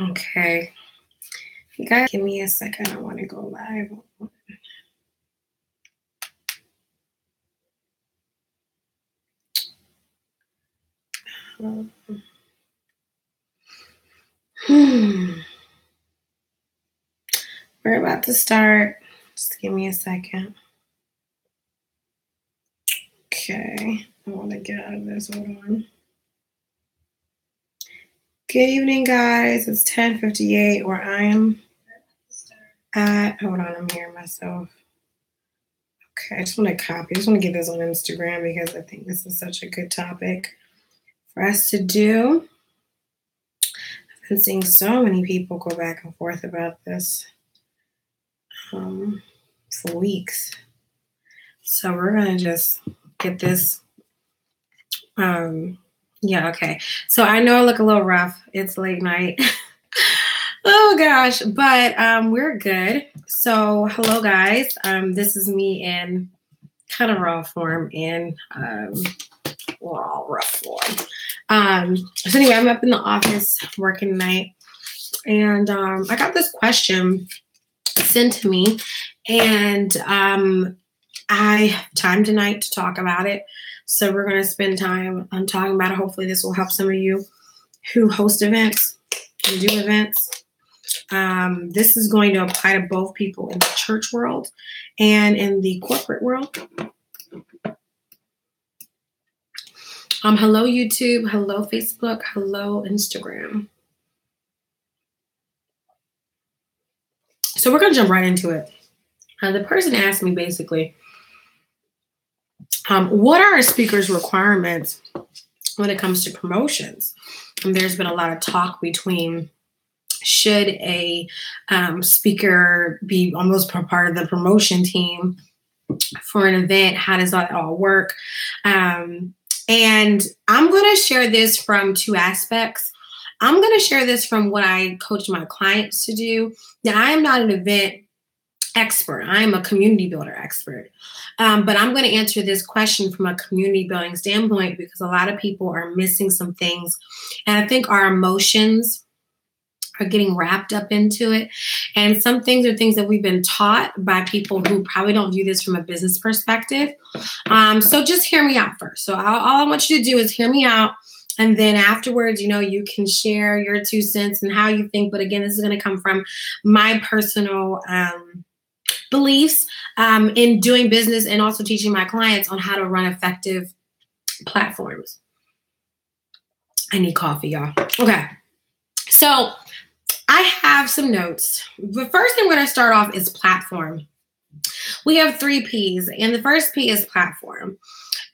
Okay. You guys give me a second. I want to go live. We're about to start. Just give me a second. Okay. I want to get out of this. Hold on. Good evening, guys. It's 10:58 where I am at. Hold on. I'm hearing myself. Okay. I just want to copy. I just want to get this on Instagram because I think this is such a good topic for us to do. I've been seeing so many people go back and forth about this for weeks. So we're going to just get this. Yeah, okay. So I know I look a little rough. It's late night. Oh, gosh. But we're good. So hello, guys. This is me in kind of raw form and raw, rough form. So anyway, I'm up in the office working tonight. And I got this question sent to me. And I have time tonight to talk about it. So we're going to spend time on talking about it. Hopefully this will help some of you who host events and do events. This is going to apply to both people in the church world and in the corporate world. Hello, YouTube. Hello, Facebook. Hello, Instagram. So we're going to jump right into it. The person asked me basically, what are a speaker's requirements when it comes to promotions? And there's been a lot of talk between should a speaker be almost part of the promotion team for an event? How does that all work? And I'm going to share this from two aspects. I'm going to share this from what I coach my clients to do. Now, I am not an event expert. I am a community builder expert. But I'm going to answer this question from a community building standpoint because a lot of people are missing some things. And I think our emotions are getting wrapped up into it. And some things are things that we've been taught by people who probably don't view this from a business perspective. So just hear me out first. So all I want you to do is hear me out. And then afterwards, you can share your 2 cents and how you think. But again, this is going to come from my personal beliefs in doing business and also teaching my clients on how to run effective platforms. I need coffee, y'all. Okay. So I have some notes. The first thing we're going to start off is platform. We have 3 P's, and the first P is platform.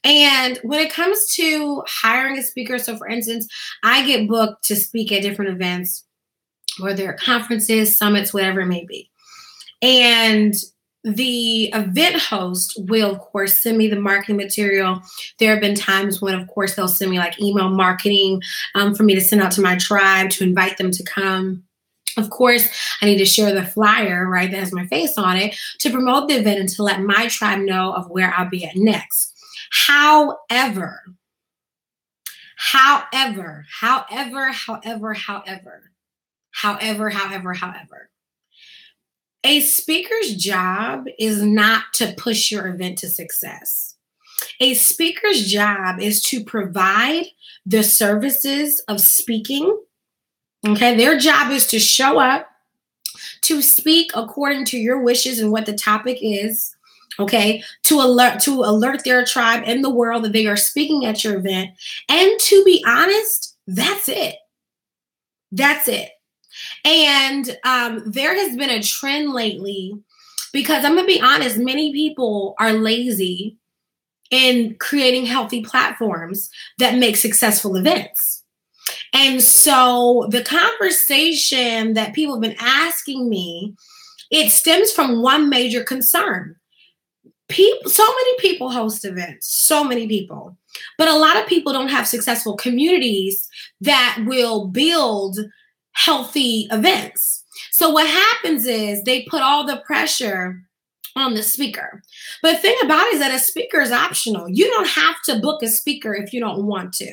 And when it comes to hiring a speaker, so for instance, I get booked to speak at different events, whether they're conferences, summits, whatever it may be. And the event host will, of course, send me the marketing material. There have been times when, of course, they'll send me like email marketing for me to send out to my tribe to invite them to come. Of course, I need to share the flyer, right, that has my face on it to promote the event and to let my tribe know of where I'll be at next. However, a speaker's job is not to push your event to success. A speaker's job is to provide the services of speaking. Okay, their job is to show up, to speak according to your wishes and what the topic is. Okay, to alert their tribe and the world that they are speaking at your event. And to be honest, that's it. That's it. And there has been a trend lately because I'm going to be honest, many people are lazy in creating healthy platforms that make successful events. And so the conversation that people have been asking me, it stems from one major concern. So many people host events, so many people, but a lot of people don't have successful communities that will build healthy events. So what happens is they put all the pressure on the speaker. But the thing about it is that a speaker is optional. You don't have to book a speaker if you don't want to.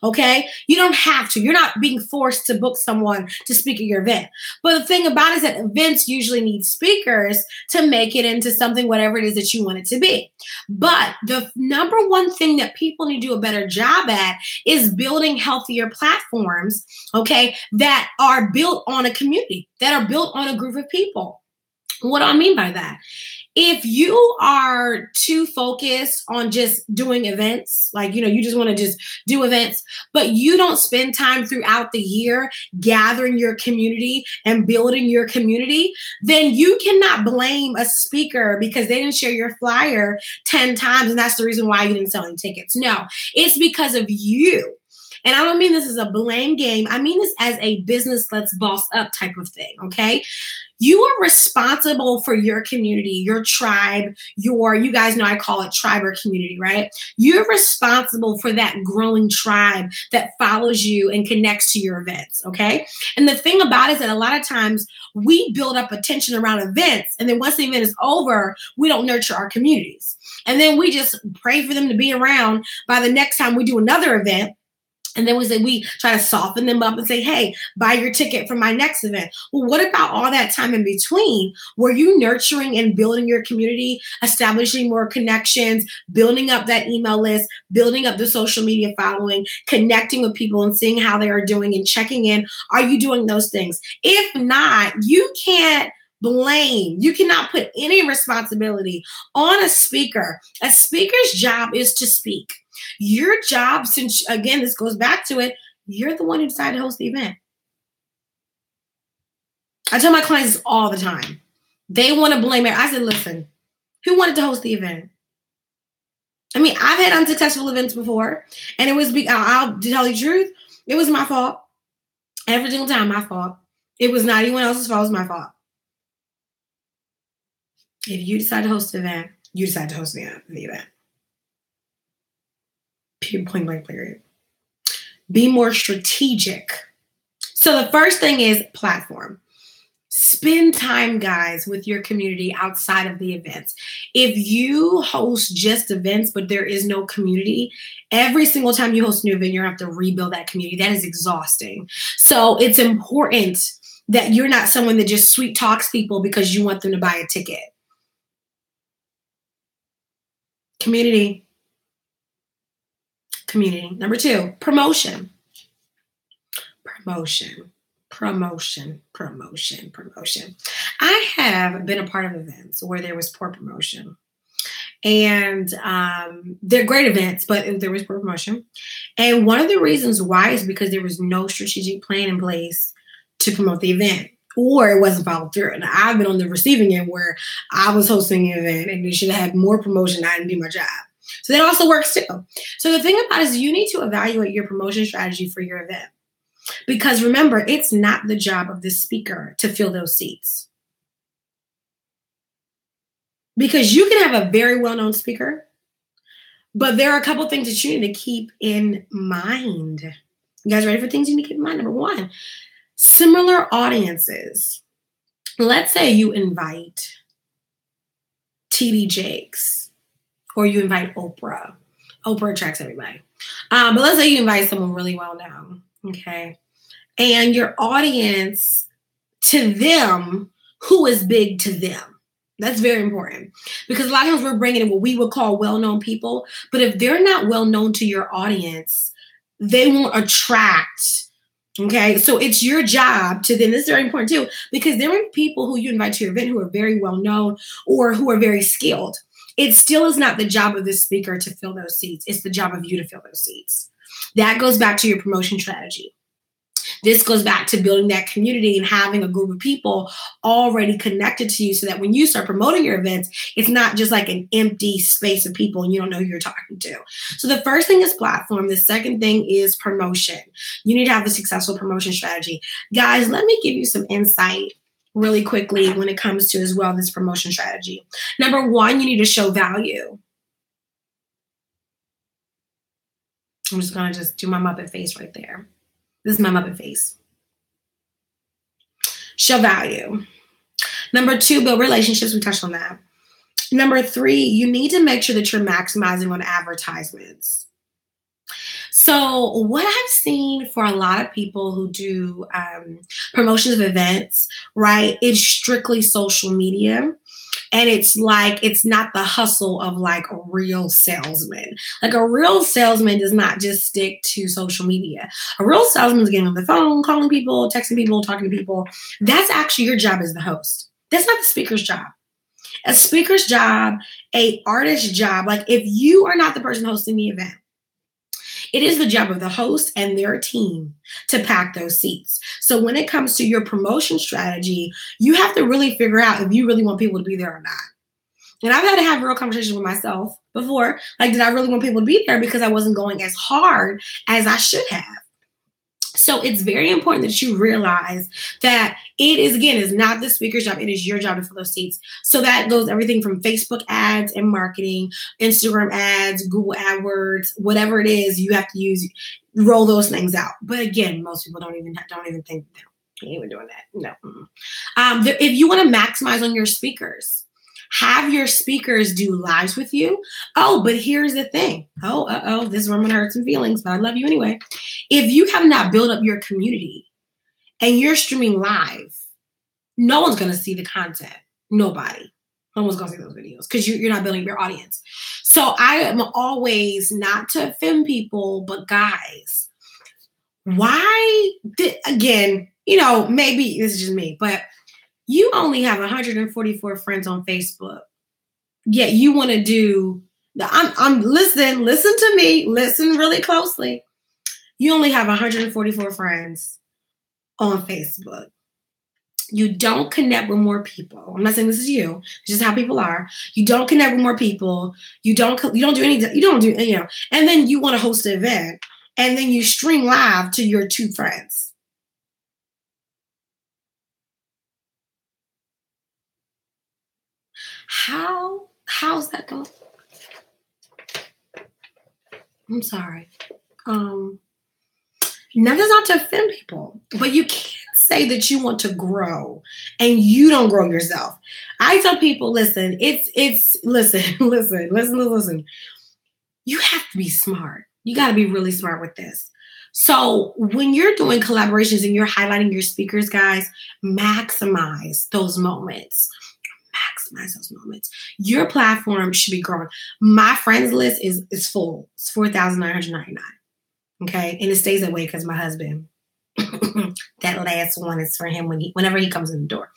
Okay? You don't have to. You're not being forced to book someone to speak at your event. But the thing about it is that events usually need speakers to make it into something, whatever it is that you want it to be. But the number one thing that people need to do a better job at is building healthier platforms, okay, that are built on a community, that are built on a group of people. What do I mean by that? If you are too focused on just doing events, like, you just want to just do events, but you don't spend time throughout the year gathering your community and building your community, then you cannot blame a speaker because they didn't share your flyer 10 times and that's the reason why you didn't sell any tickets. No, it's because of you. And I don't mean this as a blame game. I mean this as a business let's boss up type of thing, okay? You are responsible for your community, your tribe, you guys know I call it tribe or community, right? You're responsible for that growing tribe that follows you and connects to your events, okay? And the thing about it is that a lot of times we build up attention around events, and then once the event is over, we don't nurture our communities. And then we just pray for them to be around by the next time we do another event. And then we try to soften them up and say, hey, buy your ticket for my next event. Well, what about all that time in between? Were you nurturing and building your community, establishing more connections, building up that email list, building up the social media following, connecting with people and seeing how they are doing and checking in? Are you doing those things? If not, you can't blame. You cannot put any responsibility on a speaker. A speaker's job is to speak. Your job, since again, this goes back to it, you're the one who decided to host the event. I tell my clients all the time. They want to blame it. I said, listen, who wanted to host the event? I mean, I've had unsuccessful events before, and it was, I'll tell you the truth, it was my fault. Every single time, my fault. It was not anyone else's fault, it was my fault. If you decide to host the event, you decide to host the event. Point blank period. Be more strategic. So the first thing is platform. Spend time, guys, with your community outside of the events. If you host just events, but there is no community, every single time you host a new event, you're going to have to rebuild that community. That is exhausting. So it's important that you're not someone that just sweet talks people because you want them to buy a ticket. Community. Number 2, promotion. Promotion. I have been a part of events where there was poor promotion. And they're great events, but there was poor promotion. And one of the reasons why is because there was no strategic plan in place to promote the event, or it wasn't followed through. And I've been on the receiving end where I was hosting an event and they should have had more promotion. I didn't do my job. So that also works too. So the thing about it is you need to evaluate your promotion strategy for your event. Because remember, it's not the job of the speaker to fill those seats. Because you can have a very well-known speaker, but there are a couple things that you need to keep in mind. You guys ready for things you need to keep in mind? Number 1, similar audiences. Let's say you invite TD Jakes. Or you invite Oprah. Oprah attracts everybody. But let's say you invite someone really well known, okay? And your audience, to them, who is big to them? That's very important. Because a lot of times we're bringing in what we would call well-known people. But if they're not well-known to your audience, they won't attract. Okay, so it's your job to then, this is very important too, because there are people who you invite to your event who are very well-known or who are very skilled. It still is not the job of the speaker to fill those seats. It's the job of you to fill those seats. That goes back to your promotion strategy. This goes back to building that community and having a group of people already connected to you so that when you start promoting your events, it's not just like an empty space of people and you don't know who you're talking to. So the first thing is platform. The second thing is promotion. You need to have a successful promotion strategy. Guys, let me give you some insight really quickly when it comes to as well this promotion strategy. Number 1, you need to show value. I'm just going to just do my Muppet face right there. This is my Muppet face. Show value. Number 2, build relationships. We touched on that. Number 3, you need to make sure that you're maximizing on advertisements. So what I've seen for a lot of people who do promotions of events, right, is strictly social media. And it's like, it's not the hustle of like a real salesman. Like a real salesman does not just stick to social media. A real salesman is getting on the phone, calling people, texting people, talking to people. That's actually your job as the host. That's not the speaker's job. A speaker's job, a artist's job, like if you are not the person hosting the event, it is the job of the host and their team to pack those seats. So when it comes to your promotion strategy, you have to really figure out if you really want people to be there or not. And I've had to have real conversations with myself before. Like, did I really want people to be there because I wasn't going as hard as I should have? So it's very important that you realize that it is, again, is not the speaker's job. It is your job to fill those seats. So that goes everything from Facebook ads and marketing, Instagram ads, Google AdWords, whatever it is you have to use, roll those things out. But again, most people don't even think they're even doing that. No. If you want to maximize on your speakers, have your speakers do lives with you. Oh, but here's the thing. This is where I'm going to hurt some feelings, but I love you anyway. If you have not built up your community and you're streaming live, no one's going to see the content. Nobody. No one's going to see those videos because you're not building your audience. So I am always, not to offend people, but guys, again, maybe this is just me, but you only have 144 friends on Facebook, yet you want to do listen to me, listen really closely. You only have 144 friends on Facebook. You don't connect with more people. I'm not saying this is you. It's just how people are. You don't connect with more people. You don't do anything, and then you want to host an event and then you stream live to your 2 friends. How's that going? I'm sorry. Now that's not to offend people, but you can't say that you want to grow and you don't grow yourself. I tell people, listen. You have to be smart. You got to be really smart with this. So when you're doing collaborations and you're highlighting your speakers, guys, maximize those moments. Your platform should be growing. My friends list is full. It's 4,999. Okay. And it stays that way because my husband, that last one is for him whenever he comes in the door.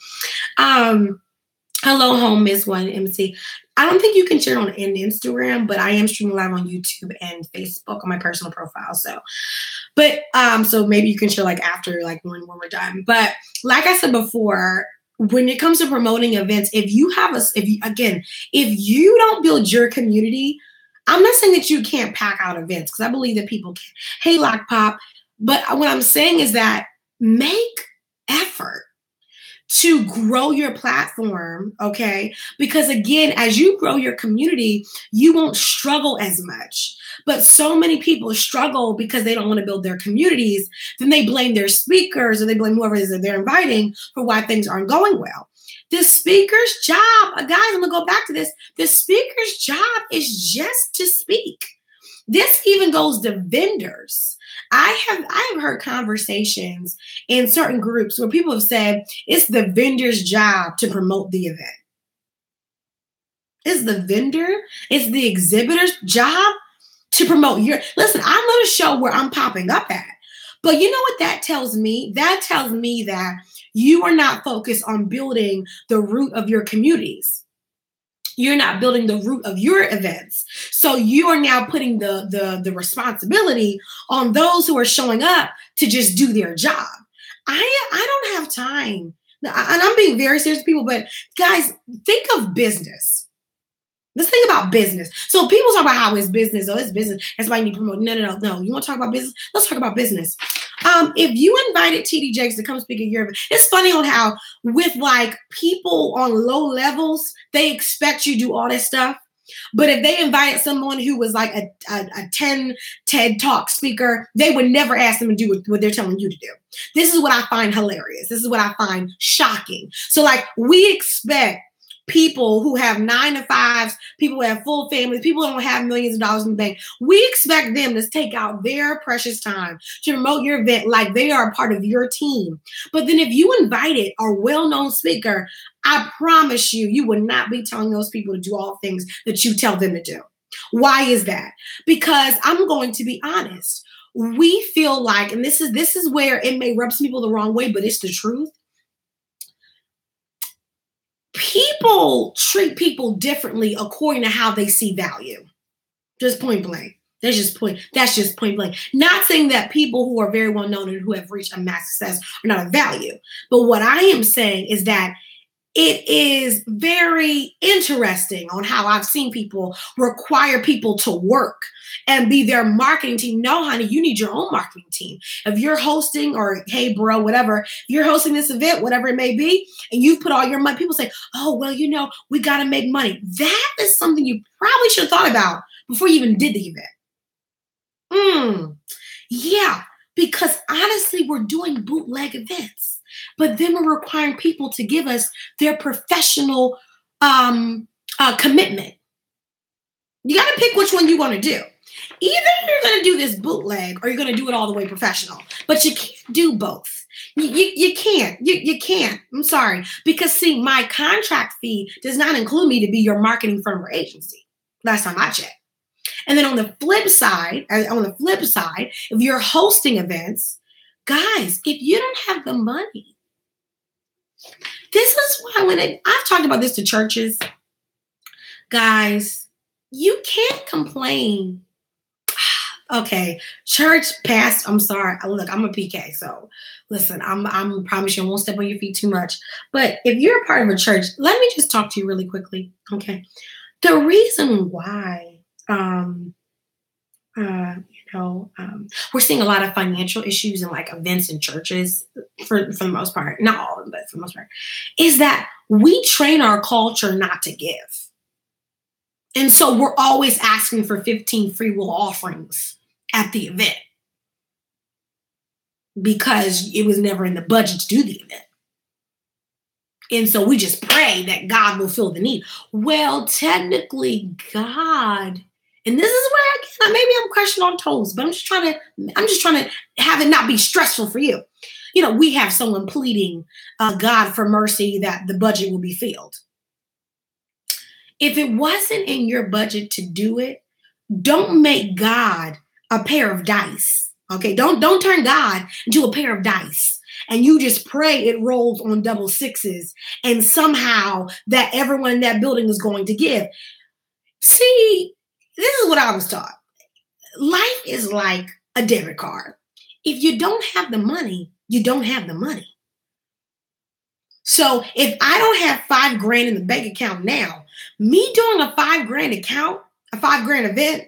Hello, home, Miss One MC. I don't think you can share it on Instagram, but I am streaming live on YouTube and Facebook on my personal profile. So maybe you can share like after, like when we're done. But like I said before, when it comes to promoting events, if you don't build your community, I'm not saying that you can't pack out events because I believe that people can. Hey, Lock Pop. But what I'm saying is that make effort to grow your platform, okay? Because again, as you grow your community, you won't struggle as much. But so many people struggle because they don't want to build their communities. Then they blame their speakers or they blame whoever it is that they're inviting for why things aren't going well. The speaker's job, guys, I'm going to go back to this. The speaker's job is just to speak. This even goes to vendors. I have heard conversations in certain groups where people have said it's the vendor's job to promote the event. It's the exhibitor's job to promote listen, I'm going to show where I'm popping up at. But you know what that tells me? That tells me that you are not focused on building the root of your communities. You're not building the root of your events. So you are now putting the responsibility on those who are showing up to just do their job. I don't have time. And I'm being very serious with people, but guys, think of business. Let's think about business. So people talk about how it's business. It's business. That's why you need to promote. No. You want to talk about business? Let's talk about business. If you invited TD Jakes to come speak at your event, it's funny on how with like people on low levels, they expect you to do all this stuff. But if they invited someone who was like a 10 TED Talk speaker, they would never ask them to do what they're telling you to do. This is what I find hilarious. This is what I find shocking. So like we expect people who have 9 to 5s, people who have full families, people who don't have millions of dollars in the bank. We expect them to take out their precious time to promote your event like they are a part of your team. But then if you invited a well-known speaker, I promise you, you would not be telling those people to do all things that you tell them to do. Why is that? Because I'm going to be honest. We feel like, and this is where it may rub some people the wrong way, but it's the truth. People treat people differently according to how they see value. Just point blank. That's just point blank. Not saying that people who are very well known and who have reached a mass success are not of value. But what I am saying is that it is very interesting on how I've seen people require people to work and be their marketing team. No, honey, you need your own marketing team. If you're hosting, or hey, bro, whatever, if you're hosting this event, whatever it may be, and you put all your money, people say, oh, well, we got to make money. That is something you probably should have thought about before you even did the event. Yeah, because honestly, we're doing bootleg events. But then we're requiring people to give us their professional commitment. You got to pick which one you want to do. Either you're going to do this bootleg or you're going to do it all the way professional. But you can't do both. You can't. You can't. I'm sorry. Because, see, my contract fee does not include me to be your marketing firm or agency. Last time I checked. And then on the flip side, if you're hosting events, guys, if you don't have the money, this is why I've talked about this to churches, guys, you can't complain. Okay, church past, I'm sorry. Look, I'm a PK, so listen, I'm promise you I won't step on your feet too much. But if you're a part of a church, let me just talk to you really quickly, okay? The reason why we're seeing a lot of financial issues in like events and churches for the most part, not all of them, but for the most part, is that we train our culture not to give. And so we're always asking for 15 free will offerings at the event because it was never in the budget to do the event. And so we just pray that God will fill the need. Well, technically God, and this is where maybe I'm crushing on toes, but I'm just trying to have it not be stressful for you. We have someone pleading God for mercy that the budget will be filled. If it wasn't in your budget to do it, don't make God a pair of dice. Okay, don't turn God into a pair of dice. And you just pray it rolls on double sixes and somehow that everyone in that building is going to give. See, this is what I was taught. Life is like a debit card. If you don't have the money, you don't have the money. So if I don't have $5,000 in the bank account now, me doing a $5,000 event,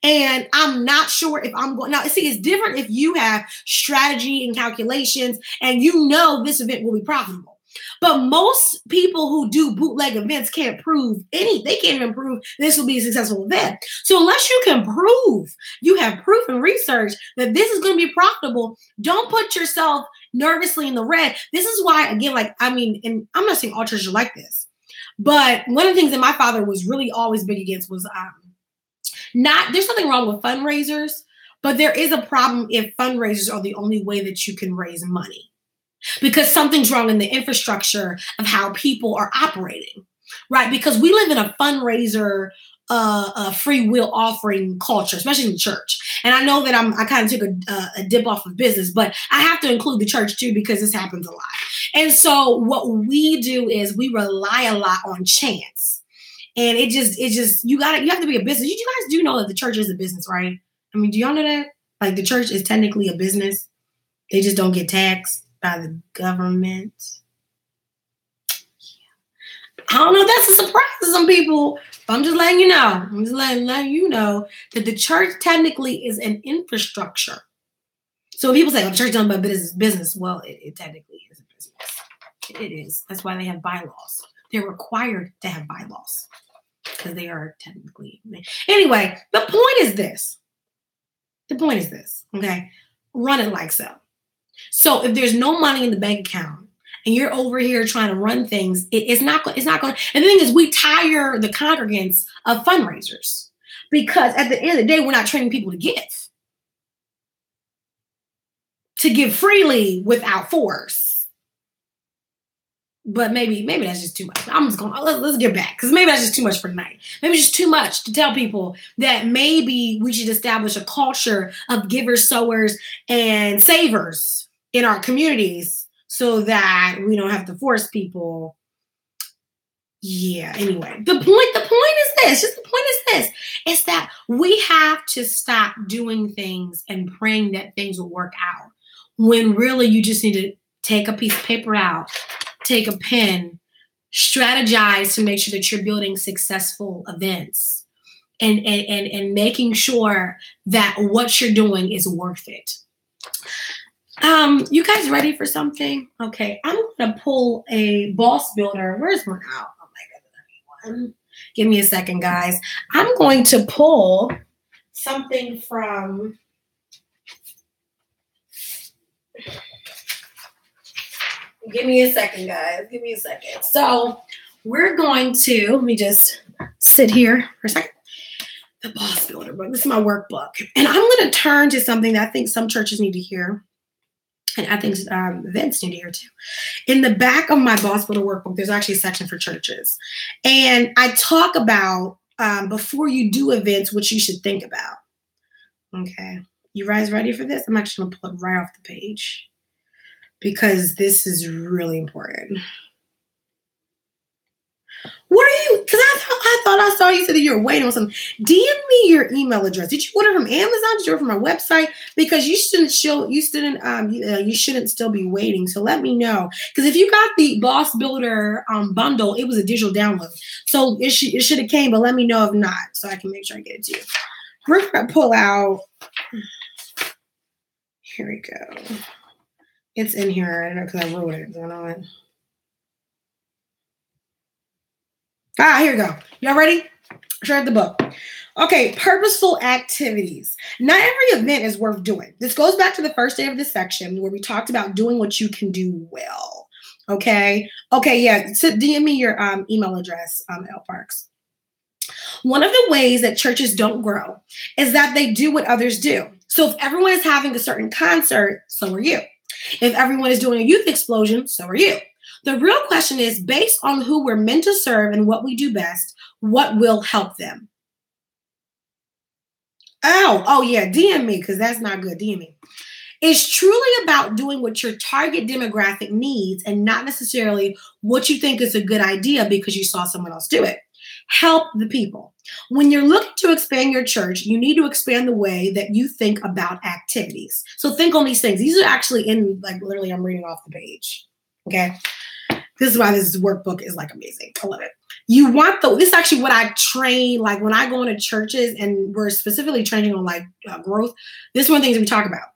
and I'm not sure if I'm going. Now, see, it's different if you have strategy and calculations and this event will be profitable. But most people who do bootleg events can't prove they can't even prove this will be a successful event. So unless you can prove, you have proof and research that this is going to be profitable, don't put yourself nervously in the red. This is why, again, and I'm not saying all churches are like this, but one of the things that my father was really always big against was there's nothing wrong with fundraisers, but there is a problem if fundraisers are the only way that you can raise money. Because something's wrong in the infrastructure of how people are operating, right? Because we live in a fundraiser, a free will offering culture, especially in the church. And I know that I kind of took a dip off of business, but I have to include the church too, because this happens a lot. And so what we do is we rely a lot on chance. And you have to be a business. You guys do know that the church is a business, right? I mean, do y'all know that? Like the church is technically a business. They just don't get taxed by the government. I don't know if that's a surprise to some people, but I'm just letting you know. I'm just letting you know that the church technically is an infrastructure. So when people say, the church done by business, well, it technically is a business. It is. That's why they have bylaws. They're required to have bylaws because they are technically. Anyway, the point is this. Okay? Run it like so. So if there's no money in the bank account and you're over here trying to run things, it's not going. And the thing is, we tire the congregants of fundraisers because at the end of the day, we're not training people to give freely without force. But maybe that's just too much. I'm just going, let's get back, because maybe that's just too much for tonight. Maybe it's just too much to tell people that maybe we should establish a culture of givers, sowers, and savers in our communities so that we don't have to force people. Yeah, anyway, the point is this, is that we have to stop doing things and praying that things will work out, when really you just need to take a piece of paper out, take a pen, strategize to make sure that you're building successful events and making sure that what you're doing is worth it. You guys ready for something? Okay, I'm gonna pull a boss builder. Where's one out? Oh my God, give me a second, guys. I'm going to pull something from Give me a second, guys. Give me a second. So we're going to, let me just sit here for a second. The Boss Builder book. This is my workbook. And I'm going to turn to something that I think some churches need to hear. And I think events need to hear too. In the back of my Boss Builder workbook, there's actually a section for churches. And I talk about, before you do events, what you should think about. Okay. You guys ready for this? I'm actually going to pull it right off the page, because this is really important. What are you? Because I thought I saw you said that you were waiting on something. DM me your email address. Did you order from Amazon? Did you order from my website? Because you shouldn't still be waiting. So let me know. Because if you got the Boss Builder bundle, it was a digital download. So it should have came, but let me know if not, so I can make sure I get it to you. We're gonna pull out. Here we go. It's in here. I don't know, because I wrote it. I know it. Here we go. Y'all ready? Share the book. Okay, purposeful activities. Not every event is worth doing. This goes back to the first day of this section where we talked about doing what you can do well. Okay, yeah. So DM me your email address, L Parks. One of the ways that churches don't grow is that they do what others do. So if everyone is having a certain concert, so are you. If everyone is doing a youth explosion, so are you. The real question is, based on who we're meant to serve and what we do best, what will help them? Oh yeah, DM me, because that's not good. DM me. It's truly about doing what your target demographic needs and not necessarily what you think is a good idea because you saw someone else do it. Help the people. When you're looking to expand your church, you need to expand the way that you think about activities. So think on these things. These are actually in, like, literally, I'm reading off the page. Okay. This is why this workbook is like amazing. I love it. You want this is actually what I train, like when I go into churches and we're specifically training on like growth. This is one of the things we talk about.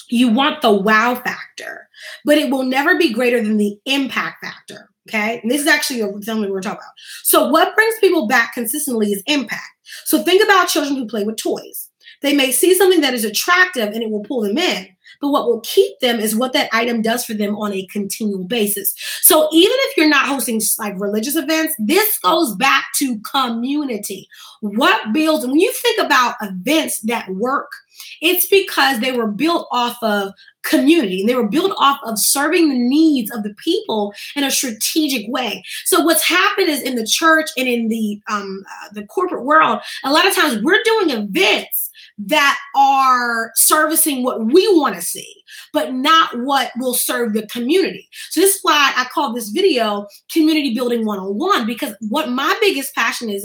You want the wow factor, but it will never be greater than the impact factor. Okay. And this is actually something we're talking about. So what brings people back consistently is impact. So think about children who play with toys. They may see something that is attractive and it will pull them in. But what will keep them is what that item does for them on a continual basis. So even if you're not hosting like religious events, this goes back to community. What builds, when you think about events that work, it's because they were built off of community and they were built off of serving the needs of the people in a strategic way. So what's happened is in the church and in the corporate world, a lot of times we're doing events that are servicing what we want to see, but not what will serve the community. So this is why I call this video Community Building 101, because what my biggest passion is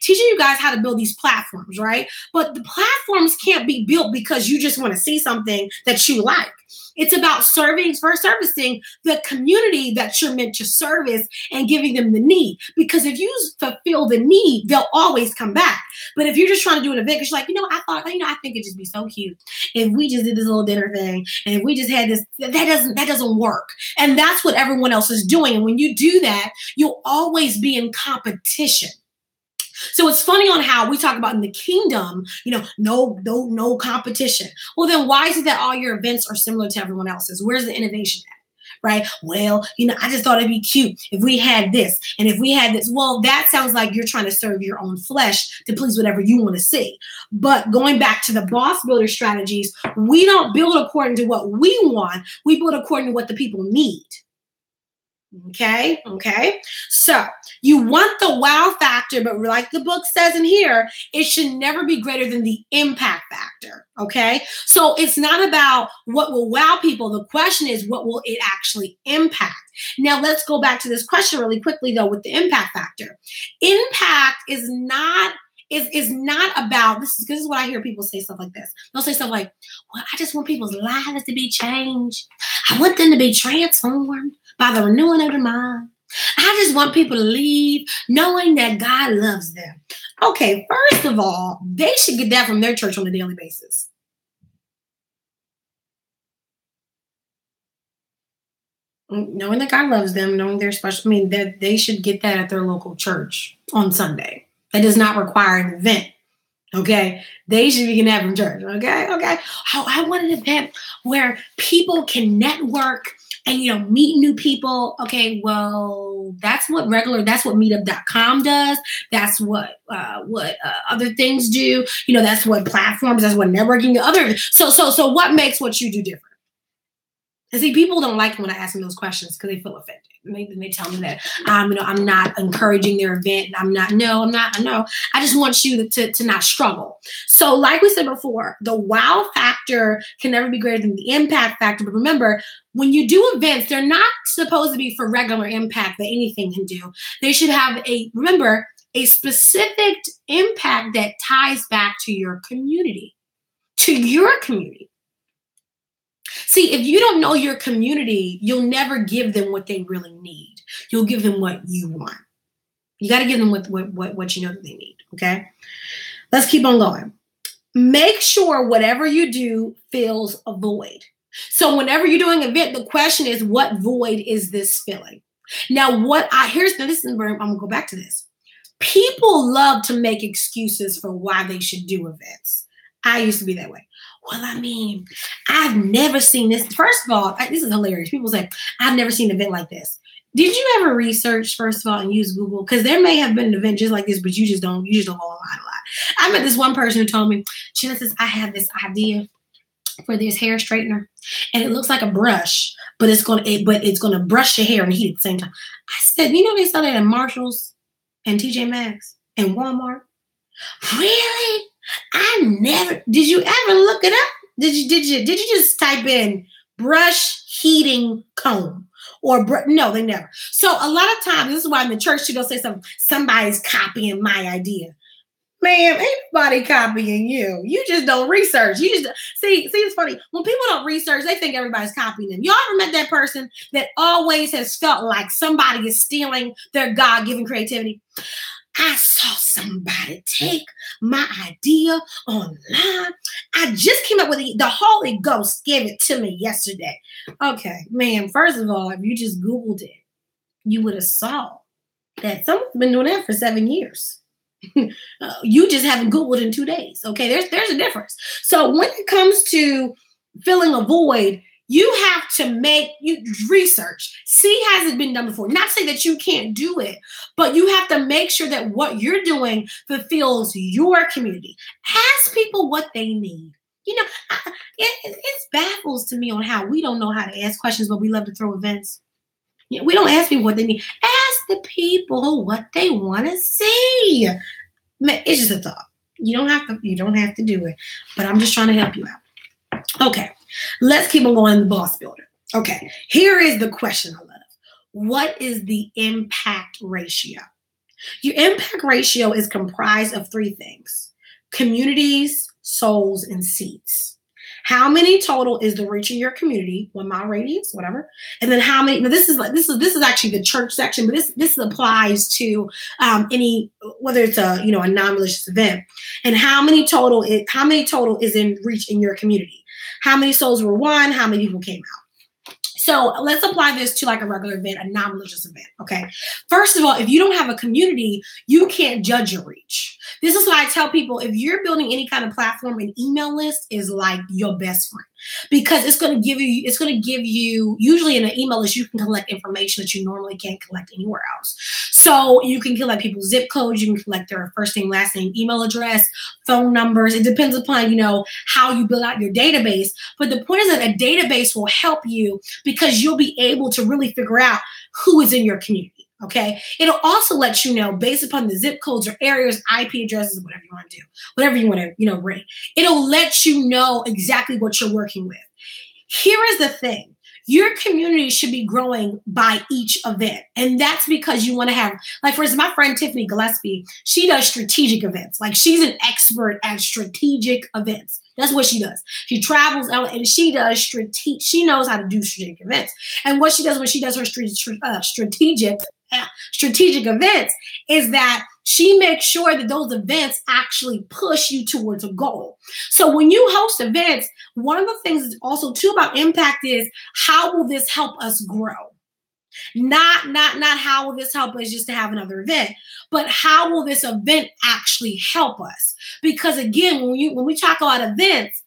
teaching you guys how to build these platforms, right? But the platforms can't be built because you just want to see something that you like. It's about servicing the community that you're meant to service and giving them the need. Because if you fulfill the need, they'll always come back. But if you're just trying to do an event, you're like, I think it'd just be so cute if we just did this little dinner thing and if we just had this, that doesn't work. And that's what everyone else is doing. And when you do that, you'll always be in competition. So it's funny on how we talk about in the kingdom, no competition. Well, then why is it that all your events are similar to everyone else's? Where's the innovation at? right? Well, I just thought it'd be cute if we had this and if we had this. Well, that sounds like you're trying to serve your own flesh to please whatever you want to see. But going back to the boss builder strategies, we don't build according to what we want. We build according to what the people need. Okay. So you want the wow factor, but like the book says in here, it should never be greater than the impact factor. Okay. So it's not about what will wow people. The question is, what will it actually impact? Now let's go back to this question really quickly though, with the impact factor. Impact is not about, this is what I hear people say stuff like this. They'll say stuff like, well, I just want people's lives to be changed. I want them to be transformed by the renewing of their mind. I just want people to leave knowing that God loves them. Okay, first of all, they should get that from their church on a daily basis. Knowing that God loves them, knowing they're special, that they should get that at their local church on Sunday. That does not require an event. Okay, they should be getting that from church. Okay. I want an event where people can network and meet new people. Okay, well, that's what meetup.com does. That's what other things do. That's what platforms, that's what networking, other. So what makes what you do different? And see, people don't like when I ask them those questions because they feel offended. And they tell me that I'm not encouraging their event. I'm not. I just want you to not struggle. So like we said before, the wow factor can never be greater than the impact factor. But remember, when you do events, they're not supposed to be for regular impact that anything can do. They should have a specific impact that ties back to your community. See, if you don't know your community, you'll never give them what they really need. You'll give them what you want. You got to give them what you know that they need, okay? Let's keep on going. Make sure whatever you do fills a void. So whenever you're doing an event, the question is, what void is this filling? Now, I'm going to go back to this. People love to make excuses for why they should do events. I used to be that way. Well, I've never seen this. First of all, this is hilarious. People say, I've never seen an event like this. Did you ever research, first of all, and use Google? Because there may have been an event just like this, but you just don't go online a lot. I met this one person who told me, Genesis, I have this idea for this hair straightener, and it looks like a brush, but it's gonna brush your hair and heat at the same time. I said, they sell that at Marshalls and TJ Maxx and Walmart. Really? Did you ever look it up? Did you just type in brush heating comb or no, they never. So a lot of times, this is why in the church they'll say somebody's copying my idea. Man, ain't nobody copying you. You just don't research. You just see, it's funny. When people don't research, they think everybody's copying them. Y'all ever met that person that always has felt like somebody is stealing their God-given creativity? I saw somebody take my idea online. I just came up with it. The Holy Ghost gave it to me yesterday. Okay, man, first of all, if you just Googled it, you would have saw that someone's been doing that for 7 years. You just haven't Googled in 2 days. Okay, there's a difference. So when it comes to filling a void, you have to research. See, has it been done before? Not say that you can't do it, but you have to make sure that what you're doing fulfills your community. Ask people what they need. It baffles to me on how we don't know how to ask questions, but we love to throw events. We don't ask people what they need. Ask the people what they want to see. It's just a thought. You don't have to do it, but I'm just trying to help you out. Okay, let's keep on going in the boss builder. Okay, here is the question I love. What is the impact ratio? Your impact ratio is comprised of 3 things: communities, souls, and seats. How many total is the reach in your community, 1 mile radius, whatever, and then how many? Now this is actually the church section, but this applies to any, whether it's a non-religious event. And how many total is in reach in your community? How many souls were won? How many people came out? So let's apply this to like a regular event, a non-religious event, okay? First of all, if you don't have a community, you can't judge your reach. This is why I tell people, if you're building any kind of platform, an email list is like your best friend, because it's going to give you, usually in an email list, you can collect information that you normally can't collect anywhere else. So you can collect people's zip codes, you can collect their first name, last name, email address, phone numbers. It depends upon, how you build out your database. But the point is that a database will help you because you'll be able to really figure out who is in your community. Okay. It'll also let you know, based upon the zip codes or areas, IP addresses, whatever you want to do, whatever you want to, rate. It'll let you know exactly what you're working with. Here is the thing. Your community should be growing by each event. And that's because you want to have, like, for instance, my friend Tiffany Gillespie, she does strategic events. Like, she's an expert at strategic events. That's what she does. She travels out and she does she knows how to do strategic events. And what she does when she does her strategic events is that she makes sure that those events actually push you towards a goal. So when you host events, one of the things also too about impact is, how will this help us grow? Not how will this help us just to have another event, but how will this event actually help us? Because again, when we talk about events,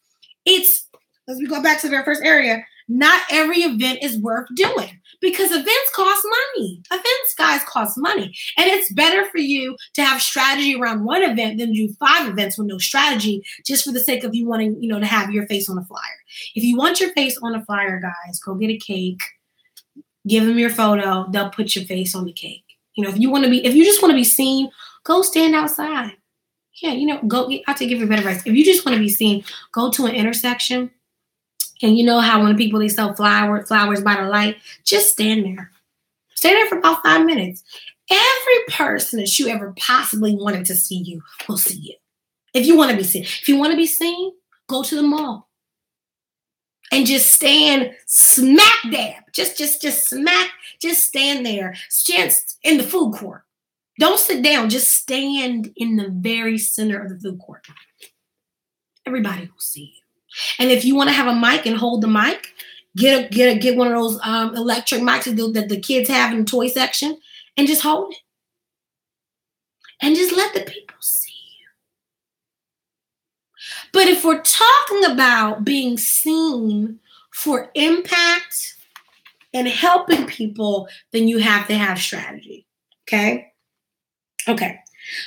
as we go back to the very first area, not every event is worth doing, because events cost money. Events, guys, cost money. And it's better for you to have strategy around one event than do 5 events with no strategy, just for the sake of you wanting, to have your face on a flyer. If you want your face on a flyer, guys, go get a cake, give them your photo, they'll put your face on the cake. If you just want to be seen, go stand outside. Yeah, I'll give you better advice. If you just want to be seen, go to an intersection. And you know how when they sell flowers by the light, just stand there. Stay there for about 5 minutes. Every person that you ever possibly wanted to see you will see you. If you want to be seen. If you want to be seen, go to the mall. And just stand smack dab. Just stand there. Stand in the food court. Don't sit down. Just stand in the very center of the food court. Everybody will see you. And if you want to have a mic and hold the mic, get one of those electric mics that the kids have in the toy section, and just hold it. And just let the people see you. But if we're talking about being seen for impact and helping people, then you have to have strategy. Okay.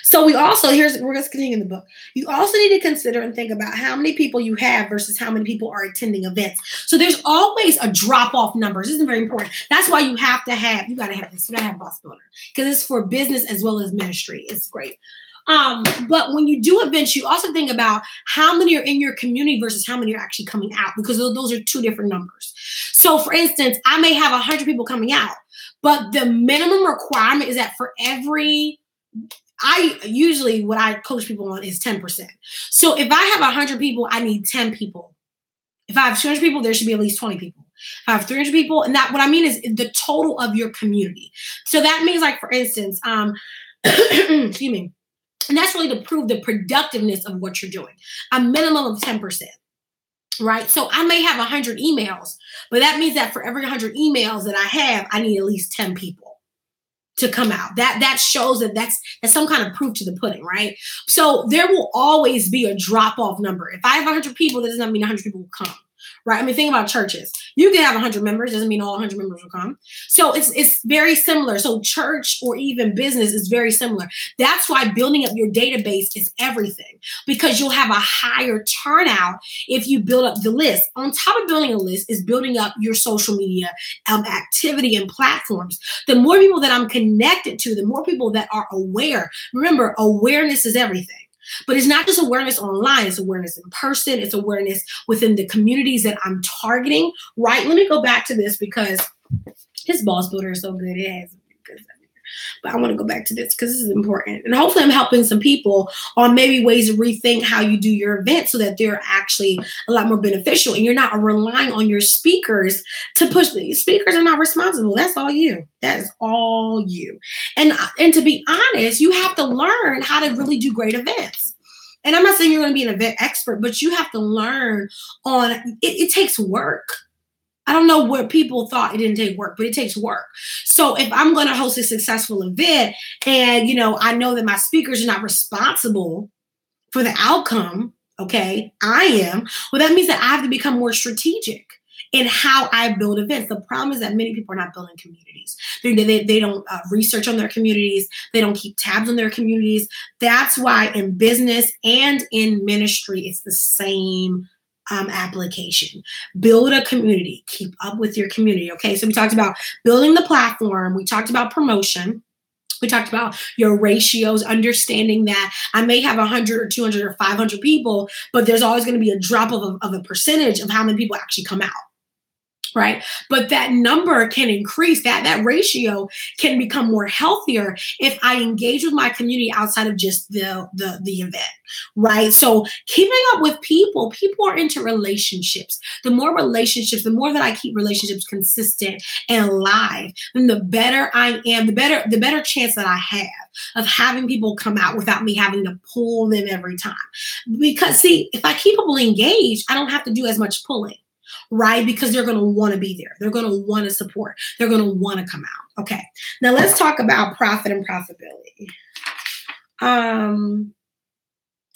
So we're going to continue in the book. You also need to consider and think about how many people you have versus how many people are attending events. So there's always a drop-off number. This is very important. That's why you got to have this. You got to have Boss Builder, because it's for business as well as ministry. It's great. But when you do events, you also think about how many are in your community versus how many are actually coming out, because those are 2 different numbers. So for instance, I may have 100 people coming out, but the minimum requirement is that for every what I coach people on is 10%. So if I have 100 people, I need 10 people. If I have 200 people, there should be at least 20 people. If I have 300 people, and what I mean is the total of your community. So that means, like, for instance, excuse me, and that's really to prove the productiveness of what you're doing. A minimum of 10%, right? So I may have 100 emails, but that means that for every 100 emails that I have, I need at least 10 people to come out. That shows that that's some kind of proof to the pudding, right? So there will always be a drop-off number. If I have 100 people, that doesn't mean 100 people will come, right? I mean, think about churches. You can have 100 members, doesn't mean all 100 members will come. So it's very similar. So church or even business is very similar. That's why building up your database is everything, because you'll have a higher turnout if you build up the list. On top of building a list is building up your social media activity and platforms. The more people that I'm connected to, the more people that are aware. Remember, awareness is everything. But it's not just awareness online, it's awareness in person, it's awareness within the communities that I'm targeting, right? Let me go back to this because this Boss Builder is so good. It has good stuff. But I want to go back to this because this is important. And hopefully I'm helping some people on maybe ways to rethink how you do your events so that they're actually a lot more beneficial. And you're not relying on your speakers to push. The speakers are not responsible. That's all you. That is all you. And to be honest, you have to learn how to really do great events. And I'm not saying you're going to be an event expert, but you have to learn on it. It takes work. I don't know where people thought it didn't take work, but it takes work. So if I'm going to host a successful event and, I know that my speakers are not responsible for the outcome, okay, I am, well, that means that I have to become more strategic in how I build events. The problem is that many people are not building communities. They don't research on their communities. They don't keep tabs on their communities. That's why in business and in ministry, it's the same application. Build a community. Keep up with your community. Okay, so we talked about building the platform. We talked about promotion. We talked about your ratios, understanding that I may have 100 or 200 or 500 people, but there's always going to be a drop of a percentage of how many people actually come out. Right. But that number can increase, that ratio can become more healthier if I engage with my community outside of just the event. Right. So keeping up with people are into relationships. The more relationships, the more that I keep relationships consistent and alive, then the better I am, the better chance that I have of having people come out without me having to pull them every time. Because see, if I keep people engaged, I don't have to do as much pulling. Right? Because they're going to want to be there. They're going to want to support. They're going to want to come out. Okay. Now let's talk about profit and profitability.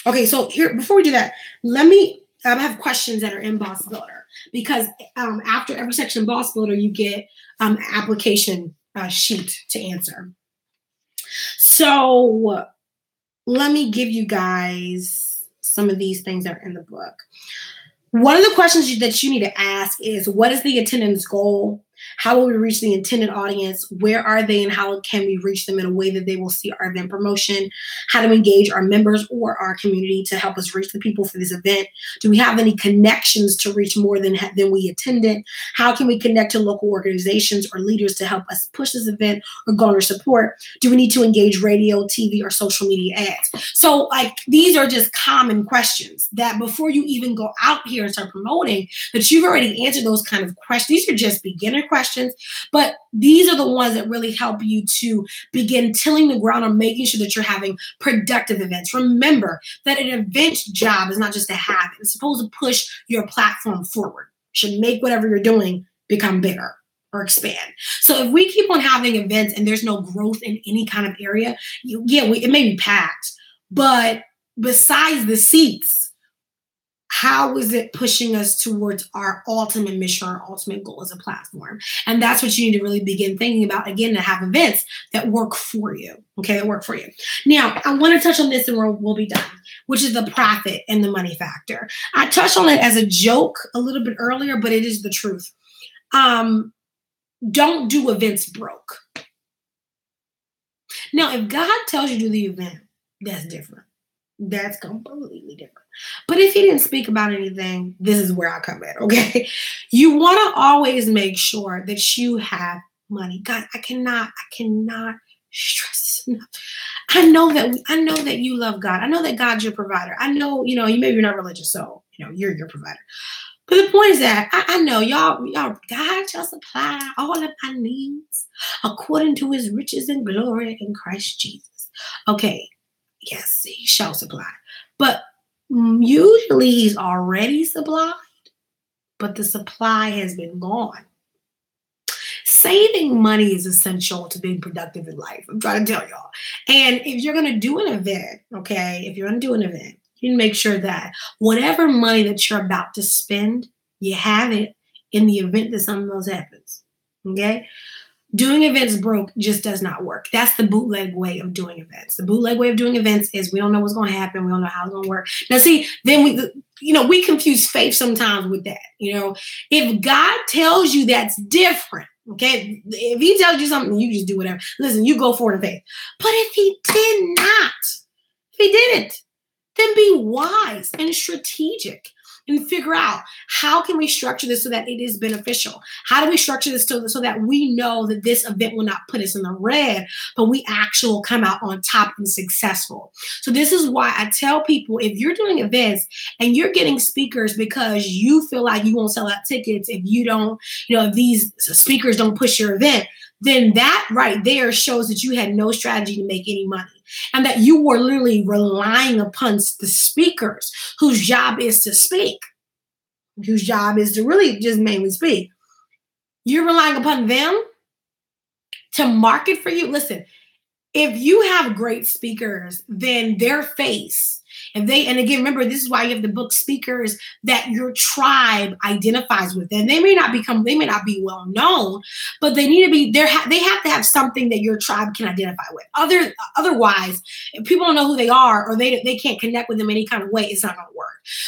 Okay. So here, before we do that, let me have questions that are in Boss Builder, because after every section in Boss Builder, you get application sheet to answer. So let me give you guys some of these things that are in the book. One of the questions that you need to ask is, what is the attendance goal? How will we reach the intended audience? Where are they and how can we reach them in a way that they will see our event promotion? How to engage our members or our community to help us reach the people for this event? Do we have any connections to reach more than we attended? How can we connect to local organizations or leaders to help us push this event or garner support? Do we need to engage radio, TV, or social media ads? So these are just common questions that before you even go out here and start promoting, that you've already answered those kind of questions. These are just beginner questions, but these are the ones that really help you to begin tilling the ground or making sure that you're having productive events. Remember that an event job is not just to have it. It's supposed to push your platform forward. It should make whatever you're doing become bigger or expand. So if we keep on having events and there's no growth in any kind of area, it may be packed, but besides the seats, how is it pushing us towards our ultimate mission, our ultimate goal as a platform? And that's what you need to really begin thinking about, again, to have events that work for you, okay, that work for you. Now, I want to touch on this and we'll be done, which is the profit and the money factor. I touched on it as a joke a little bit earlier, but it is the truth. Don't do events broke. Now, if God tells you to do the event, that's different. That's completely different. But if he didn't speak about anything, this is where I come in, okay? You want to always make sure that you have money. God, I cannot stress this enough. I know that you love God. I know that God's your provider. I know, you maybe you're not religious, so you're your provider. But the point is that I know y'all, God shall supply all of my needs according to his riches and glory in Christ Jesus. Okay. Yes, he shall supply. But usually he's already supplied, but the supply has been gone. Saving money is essential to being productive in life. I'm trying to tell y'all. And if you're going to do an event, you make sure that whatever money that you're about to spend, you have it in the event that something else happens. Okay? Doing events broke just does not work. That's the bootleg way of doing events. The bootleg way of doing events is we don't know what's going to happen. We don't know how it's going to work. Now, see, then we confuse faith sometimes with that. If God tells you that's different, okay? If he tells you something, you just do whatever. Listen, you go forward in faith. But if he didn't, then be wise and strategic and figure out how can we structure this so that it is beneficial? How do we structure this so that we know that this event will not put us in the red, but we actually will come out on top and successful? So this is why I tell people, if you're doing events and you're getting speakers because you feel like you won't sell out tickets, if you don't, if these speakers don't push your event, then that right there shows that you had no strategy to make any money and that you were literally relying upon the speakers whose job is to speak, whose job is to really just mainly speak. You're relying upon them to market for you. Listen, if you have great speakers, then their face, and again, remember, this is why you have the book speakers that your tribe identifies with. And they may not be well known, but they need to be there. They have to have something that your tribe can identify with. Otherwise, if people don't know who they are, or they can't connect with them any kind of way, it's not going to work.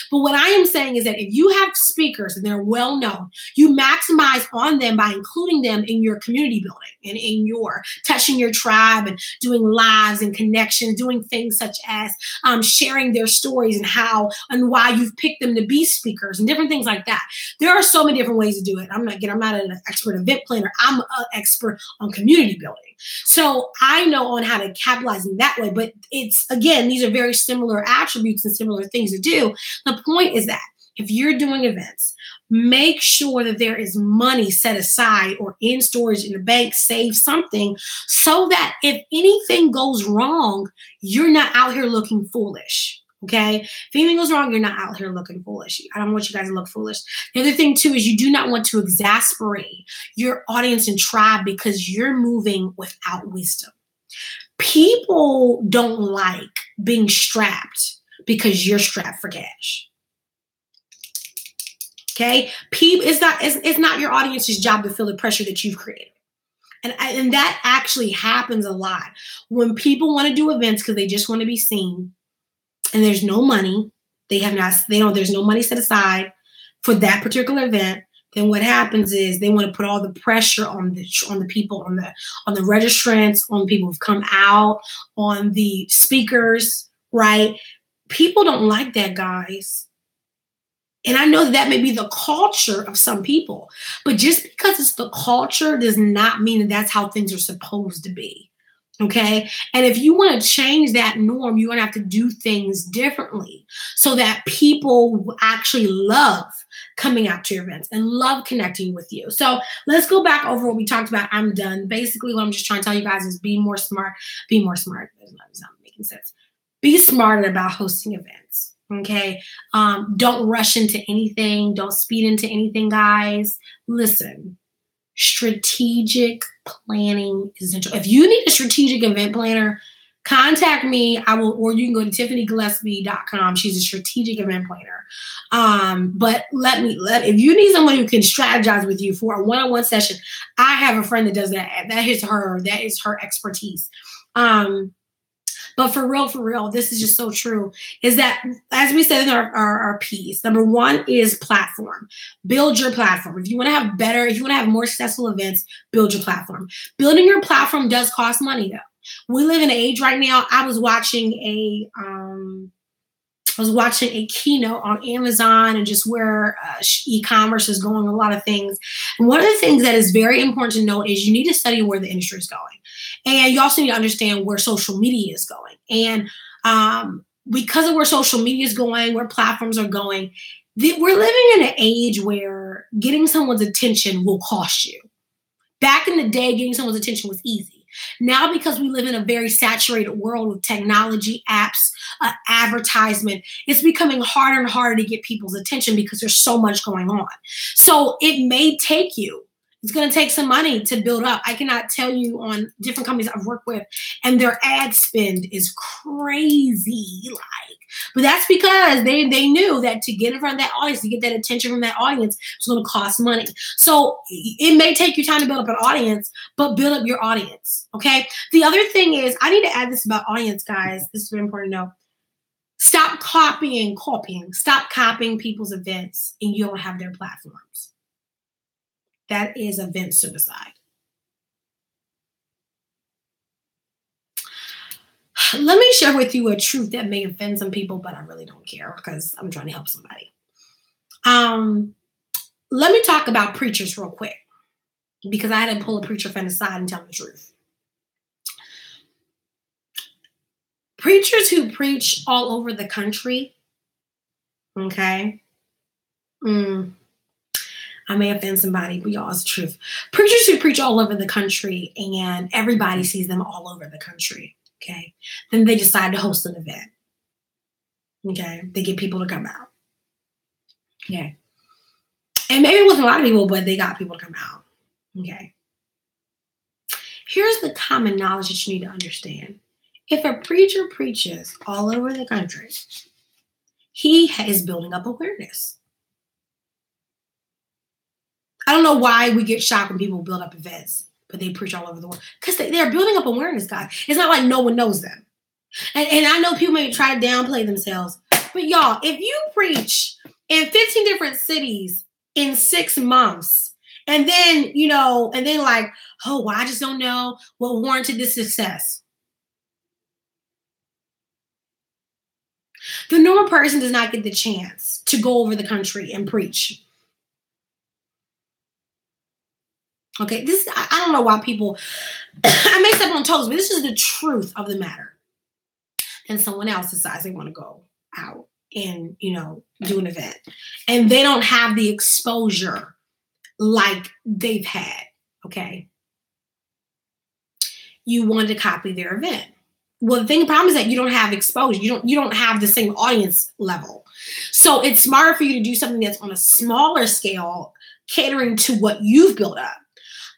But what I am saying is that if you have speakers and they're well known, you maximize on them by including them in your community building and in your touching your tribe and doing lives and connections, doing things such as sharing their stories and how and why you've picked them to be speakers and different things like that. There are so many different ways to do it. I'm not an expert event planner. I'm an expert on community building. So I know on how to capitalize in that way. But it's, again, these are very similar attributes and similar things to do. The point is that if you're doing events, make sure that there is money set aside or in storage in the bank, save something so that if anything goes wrong, you're not out here looking foolish. Okay. If anything goes wrong, you're not out here looking foolish. I don't want you guys to look foolish. The other thing too is you do not want to exasperate your audience and tribe because you're moving without wisdom. People don't like being strapped because you're strapped for cash. Okay, it's not your audience's job to feel the pressure that you've created, and that actually happens a lot when people want to do events because they just want to be seen, and there's no money. There's no money set aside for that particular event. Then what happens is they want to put all the pressure on the people, on the registrants, on the people who've come out, on the speakers, right? People don't like that, guys. And I know that may be the culture of some people, but just because it's the culture does not mean that that's how things are supposed to be. Okay. And if you want to change that norm, you're going to have to do things differently so that people actually love coming out to your events and love connecting with you. So let's go back over what we talked about. I'm done. Basically, what I'm just trying to tell you guys is be more smart. Be more smart. It's not making sense. Be smarter about hosting events. Okay. Don't rush into anything. Don't speed into anything, guys. Listen, strategic planning is essential. If you need a strategic event planner, contact me. Or you can go to tiffanyGillespie.com. She's a strategic event planner. But if you need someone who can strategize with you for a one-on-one session, I have a friend that does that. That is her expertise. But for real, this is just so true, is that, as we said in our piece, number one is platform. Build your platform. If you want to have more successful events, build your platform. Building your platform does cost money, though. We live in an age right now. I was watching a keynote on Amazon and just where e-commerce is going, a lot of things. And one of the things that is very important to note is you need to study where the industry is going. And you also need to understand where social media is going. And because of where social media is going, where platforms are going, we're living in an age where getting someone's attention will cost you. Back in the day, getting someone's attention was easy. Now, because we live in a very saturated world with technology, apps, advertisement, it's becoming harder and harder to get people's attention because there's so much going on. So it may take you. It's going to take some money to build up. I cannot tell you on different companies I've worked with, and their ad spend is crazy. But that's because they knew that to get in front of that audience, to get that attention from that audience, it's going to cost money. So it may take you time to build up an audience, but build up your audience. Okay. The other thing is, I need to add this about audience, guys. This is very important to know. Stop copying. Stop copying people's events and you don't have their platforms. That is event suicide. Let me share with you a truth that may offend some people, but I really don't care because I'm trying to help somebody. Let me talk about preachers real quick because I had to pull a preacher friend aside and tell him the truth. Preachers who preach all over the country, okay? I may offend somebody, but y'all, it's the truth. Preachers who preach all over the country and everybody sees them all over the country, okay? Then they decide to host an event, okay? They get people to come out, okay? And maybe it wasn't a lot of people, but they got people to come out. Okay. Here's the common knowledge that you need to understand. If a preacher preaches all over the country, he is building up awareness. I don't know why we get shocked when people build up events, but they preach all over the world. Because they're building up awareness, guys. It's not like no one knows them. And I know people may try to downplay themselves. But y'all, if you preach in 15 different cities in 6 months, and then, like, oh, well, I just don't know what warranted this success. The normal person does not get the chance to go over the country and preach. Okay, I don't know why people, I may step on toes, but this is the truth of the matter. And someone else decides they want to go out and, do an event. And they don't have the exposure like they've had, okay? You want to copy their event. Well, the problem is that you don't have exposure. You don't have the same audience level. So it's smarter for you to do something that's on a smaller scale, catering to what you've built up,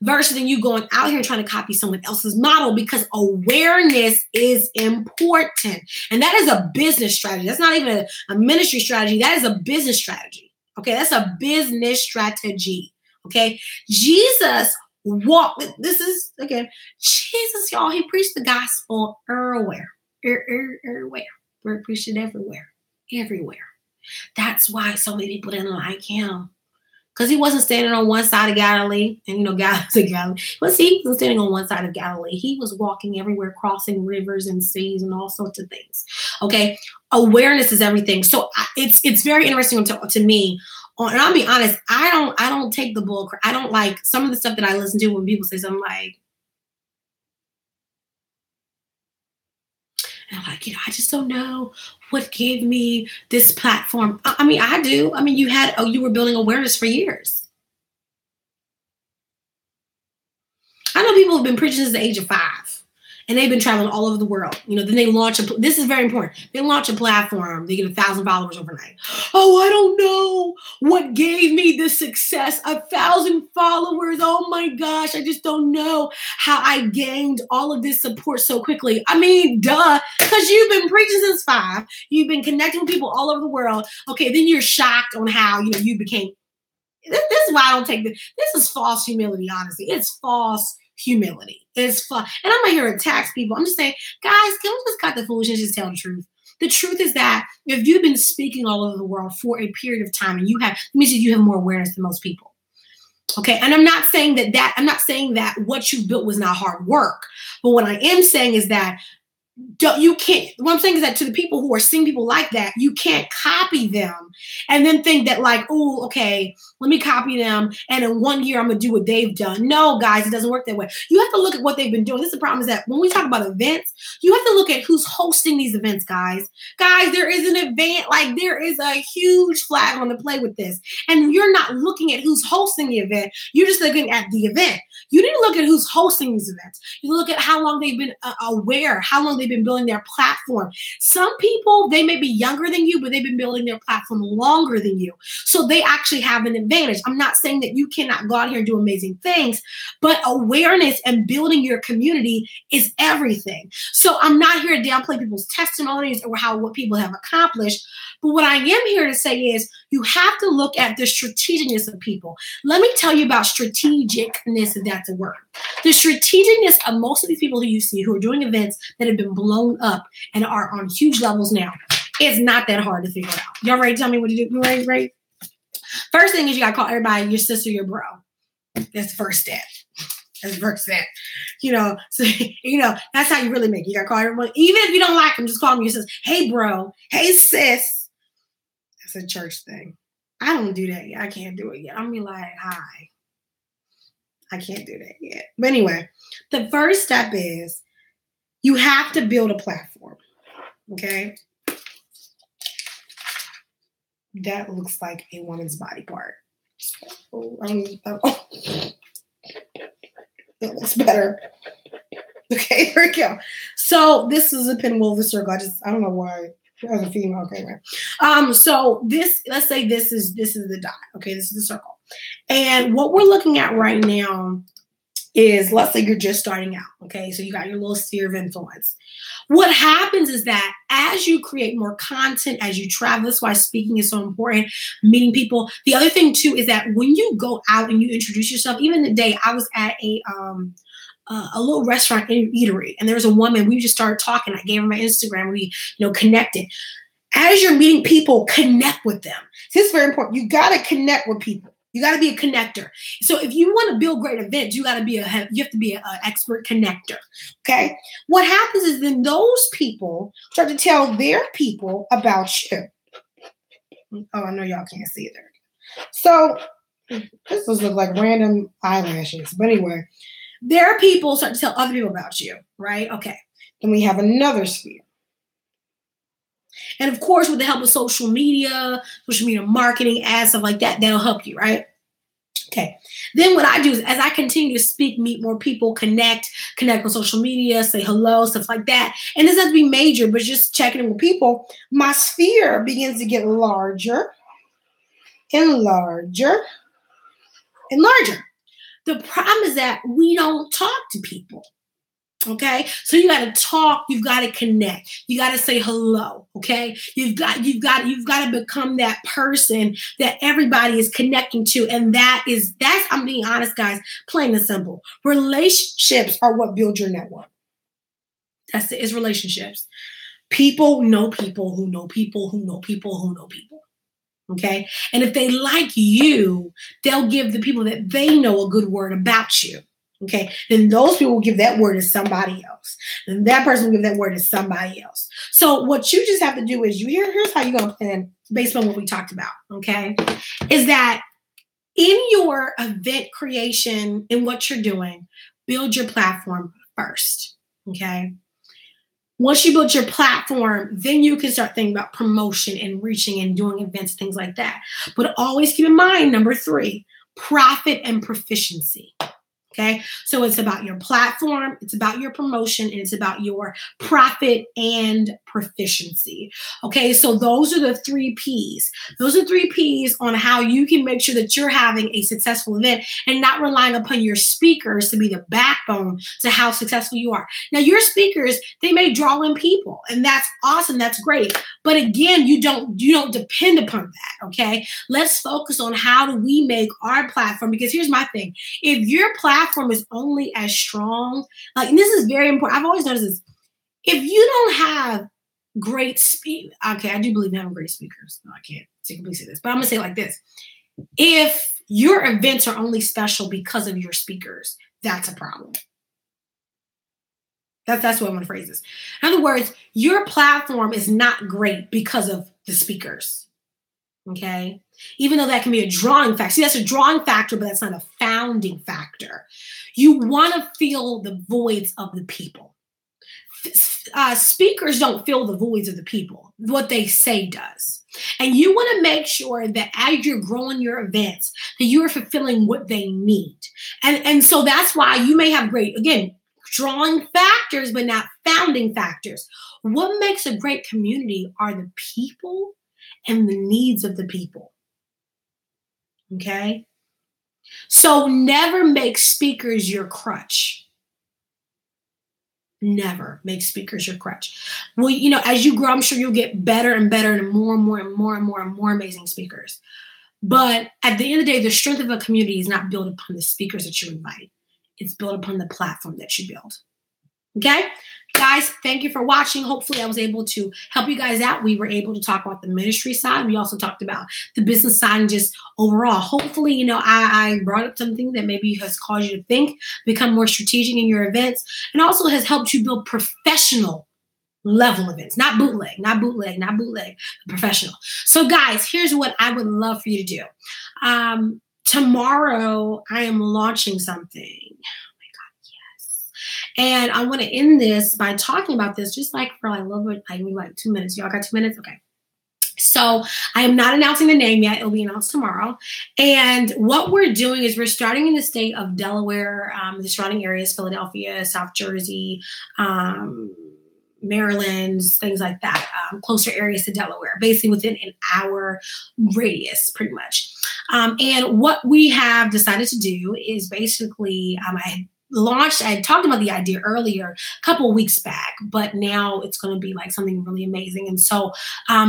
versus than you going out here trying to copy someone else's model, because awareness is important. And that is a business strategy. That's not even a ministry strategy. That is a business strategy. Okay, that's a business strategy. Okay, Jesus walked. This is, again, Jesus, y'all, he preached the gospel everywhere. Everywhere. He preached it everywhere. Everywhere. That's why so many people didn't like him. Because he wasn't standing on one side of Galilee, and Galilee's a Galilee. But see, he wasn't standing on one side of Galilee. He was walking everywhere, crossing rivers and seas and all sorts of things. Okay, awareness is everything. So it's very interesting to me. And I'll be honest, I don't take the bull. I don't like some of the stuff that I listen to when people say something like, and I'm like, I just don't know what gave me this platform. I mean, I do. I mean, you were building awareness for years. I know people have been preaching since the age of 5, and they've been traveling all over the world. Then they launch this is very important. They launch a platform. They get 1,000 followers overnight. Oh, I don't know what gave me the success. 1,000 followers. Oh my gosh. I just don't know how I gained all of this support so quickly. I mean, duh, because you've been preaching since 5. You've been connecting with people all over the world. Okay, then you're shocked on how, you became. This is why I don't take this. This is false humility, honestly. It's false humility. It's fun. And I'm not here to tax people. I'm just saying, guys, can we just cut the foolishness and just tell the truth? The truth is that if you've been speaking all over the world for a period of time, and you have more awareness than most people. Okay. And I'm not saying that what you built was not hard work. But what I am saying is that what I'm saying is that to the people who are seeing people like that, you can't copy them and then think that like, oh, okay, let me copy them, and in 1 year I'm gonna do what they've done. No, guys, it doesn't work that way. You have to look at what they've been doing. This is the problem, is that when we talk about events, you have to look at who's hosting these events, guys. Guys, there is an event, like there is a huge flag on the play with this. And you're not looking at who's hosting the event. You're just looking at the event. You didn't look at who's hosting these events. You look at how long they've been aware, how long they've been building their platform. Some people, they may be younger than you, but they've been building their platform longer than you. So they actually have an advantage. I'm not saying that you cannot go out here and do amazing things, but awareness and building your community is everything. So I'm not here to downplay people's testimonies or what people have accomplished. But what I am here to say is you have to look at the strategicness of people. Let me tell you about strategicness, if that's a word. The strategicness of most of these people who you see who are doing events that have been blown up and are on huge levels now, it's not that hard to figure out. Y'all ready to tell me what to do? You ready? First thing is you got to call everybody your sister, your bro. That's the first step. That's the first step. So, that's how you really make it. You got to call everyone. Even if you don't like them, just call them your sister. Hey, bro. Hey, sis. That's a church thing. I don't do that yet. I can't do it yet. I'm going to be like, hi. I can't do that yet. But anyway, the first step is you have to build a platform. Okay? That looks like a woman's body part. That looks better. Okay, here we go. So this is a pinwheel of the circle. I don't know why. As a female, okay, right. So this, let's say this is the dot. Okay, this is the circle. And what we're looking at right now is, let's say you're just starting out, okay? So you got your little sphere of influence. What happens is that as you create more content, as you travel, that's why speaking is so important, meeting people. The other thing too is that when you go out and you introduce yourself, even today, I was at a little restaurant eatery, and there was a woman, we just started talking. I gave her my Instagram, we, connected. As you're meeting people, connect with them. This is very important. You got to connect with people. You got to be a connector. So if you want to build great events, you have to be an expert connector. Okay. What happens is then those people start to tell their people about you. Oh, I know y'all can't see it there. So this does look like random eyelashes, but anyway, their people start to tell other people about you, right? Okay. Then we have another sphere. And of course, with the help of social media marketing, ads, stuff like that, that'll help you, right? Okay. Then what I do is, as I continue to speak, meet more people, connect on social media, say hello, stuff like that. And this doesn't have to be major, but just checking in with people, my sphere begins to get larger and larger and larger. The problem is that we don't talk to people. Okay, so you got to talk, you've got to connect, you got to say hello. Okay, you've got to become that person that everybody is connecting to, and that's I'm being honest, guys, plain and simple. Relationships are what build your network. That's it. Is relationships. People know people who know people who know people who know people. Okay, and if they like you, they'll give the people that they know a good word about you. Okay, then those people will give that word to somebody else. And that person will give that word to somebody else. So what you just have to do is, here's how you're going to plan based on what we talked about, okay, is that in your event creation and what you're doing, build your platform first, okay? Once you build your platform, then you can start thinking about promotion and reaching and doing events, things like that. But always keep in mind, number 3, profit and proficiency. Okay, so it's about your platform, it's about your promotion, and it's about your profit and proficiency. Okay, so those are the 3 P's. Those are 3 P's on how you can make sure that you're having a successful event and not relying upon your speakers to be the backbone to how successful you are. Now, your speakers, they may draw in people, and that's awesome, that's great. But again, you don't depend upon that. Okay, let's focus on how do we make our platform, because here's my thing. If your platform is only as strong, and this is very important. I've always noticed this. If you don't have great okay, I do believe in having great speakers. No, I can't typically say this, but I'm going to say it like this. If your events are only special because of your speakers, that's a problem. That's what I want to phrase this. In other words, your platform is not great because of the speakers. Okay, even though that can be a drawing factor. See, that's a drawing factor, but that's not a founding factor. You want to fill the voids of the people. Speakers don't fill the voids of the people. What they say does. And you want to make sure that as you're growing your events, that you're fulfilling what they need. And so that's why you may have great, again, drawing factors, but not founding factors. What makes a great community are the people and the needs of the people. Okay? So never make speakers your crutch. Never make speakers your crutch. Well, as you grow, I'm sure you'll get better and better and more and more and more and more and more amazing speakers. But at the end of the day, the strength of a community is not built upon the speakers that you invite. It's built upon the platform that you build. Okay? Guys, thank you for watching. Hopefully I was able to help you guys out. We were able to talk about the ministry side. We also talked about the business side and just overall. Hopefully, I brought up something that maybe has caused you to think, become more strategic in your events, and also has helped you build professional level events, not bootleg, professional. So guys, here's what I would love for you to do. Tomorrow I am launching something. And I want to end this by talking about this, just like for a little bit, like 2 minutes. Y'all got 2 minutes? Okay. So I am not announcing the name yet. It'll be announced tomorrow. And what we're doing is we're starting in the state of Delaware, the surrounding areas, Philadelphia, South Jersey, Maryland, things like that, closer areas to Delaware, basically within an hour radius, pretty much. And what we have decided to do is basically, I talked about the idea earlier, a couple of weeks back, but now it's going to be like something really amazing. And so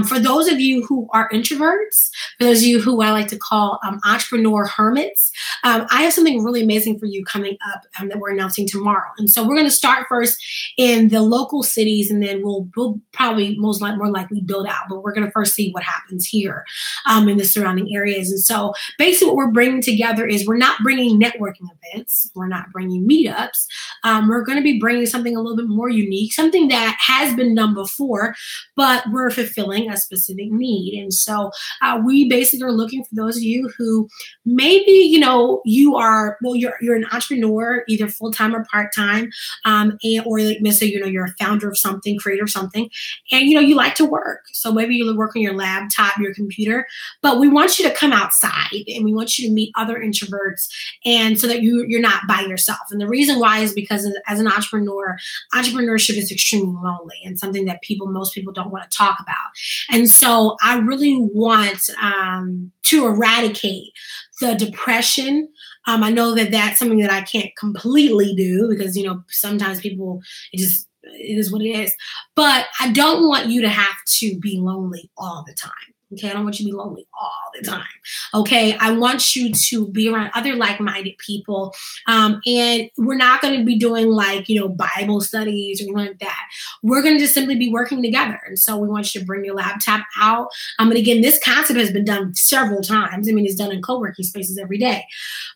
for those of you who are introverts, for those of you who I like to call entrepreneur hermits, I have something really amazing for you coming up that we're announcing tomorrow. And so we're going to start first in the local cities, and then we'll probably more likely build out, but we're going to first see what happens here in the surrounding areas. And so basically what we're bringing together is we're not bringing networking events. We're not bringing meetups. We're going to be bringing something a little bit more unique, something that has been done before, but we're fulfilling a specific need. And so we basically are looking for those of you who maybe, you're an entrepreneur, either full-time or part-time, or like say, you're a founder of something, creator of something, and, you like to work. So maybe you work on your laptop, your computer, but we want you to come outside and we want you to meet other introverts, and so that you're not by yourself. And the reason why is because as an entrepreneur, entrepreneurship is extremely lonely and something that most people don't want to talk about. And so I really want to eradicate the depression. I know that that's something that I can't completely do because, sometimes people, it is what it is. But I don't want you to have to be lonely all the time. Okay, I don't want you to be lonely all the time. Okay, I want you to be around other like-minded people. And we're not going to be doing Bible studies or anything like that. We're going to just simply be working together. And so we want you to bring your laptop out. And again, this concept has been done several times. It's done in co-working spaces every day.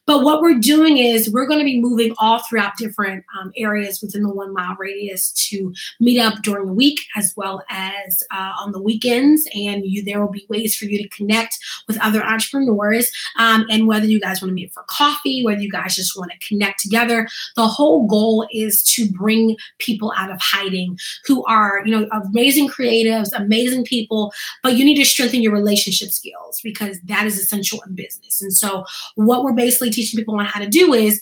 But what we're doing is we're going to be moving all throughout different areas within the 1 mile radius to meet up during the week as well as on the weekends. And there will be ways for you to connect with other entrepreneurs. And whether you guys want to meet for coffee, whether you guys just want to connect together, the whole goal is to bring people out of hiding who are, amazing creatives, amazing people, but you need to strengthen your relationship skills because that is essential in business. And so what we're basically teaching people on how to do is,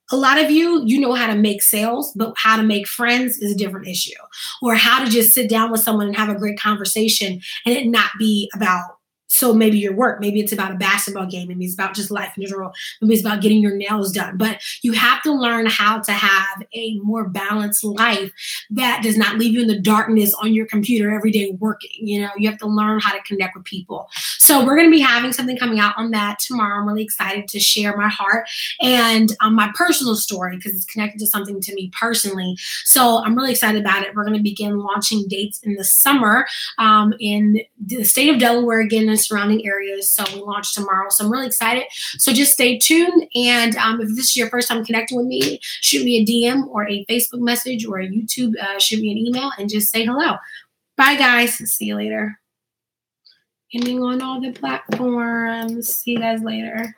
a lot of you know how to make sales, but how to make friends is a different issue. Or how to just sit down with someone and have a great conversation and it not be about, so maybe your work, maybe it's about a basketball game, maybe it's about just life in general, maybe it's about getting your nails done. But you have to learn how to have a more balanced life that does not leave you in the darkness on your computer every day working. You have to learn how to connect with people. So we're going to be having something coming out on that tomorrow. I'm really excited to share my heart and my personal story because it's connected to something to me personally. So I'm really excited about it. We're going to begin launching dates in the summer in the state of Delaware, again, and surrounding areas. So we launch tomorrow. So I'm really excited. So just stay tuned. And if this is your first time connecting with me, shoot me a DM or a Facebook message or a YouTube, shoot me an email and just say hello. Bye, guys. See you later. Ending on all the platforms. See you guys later.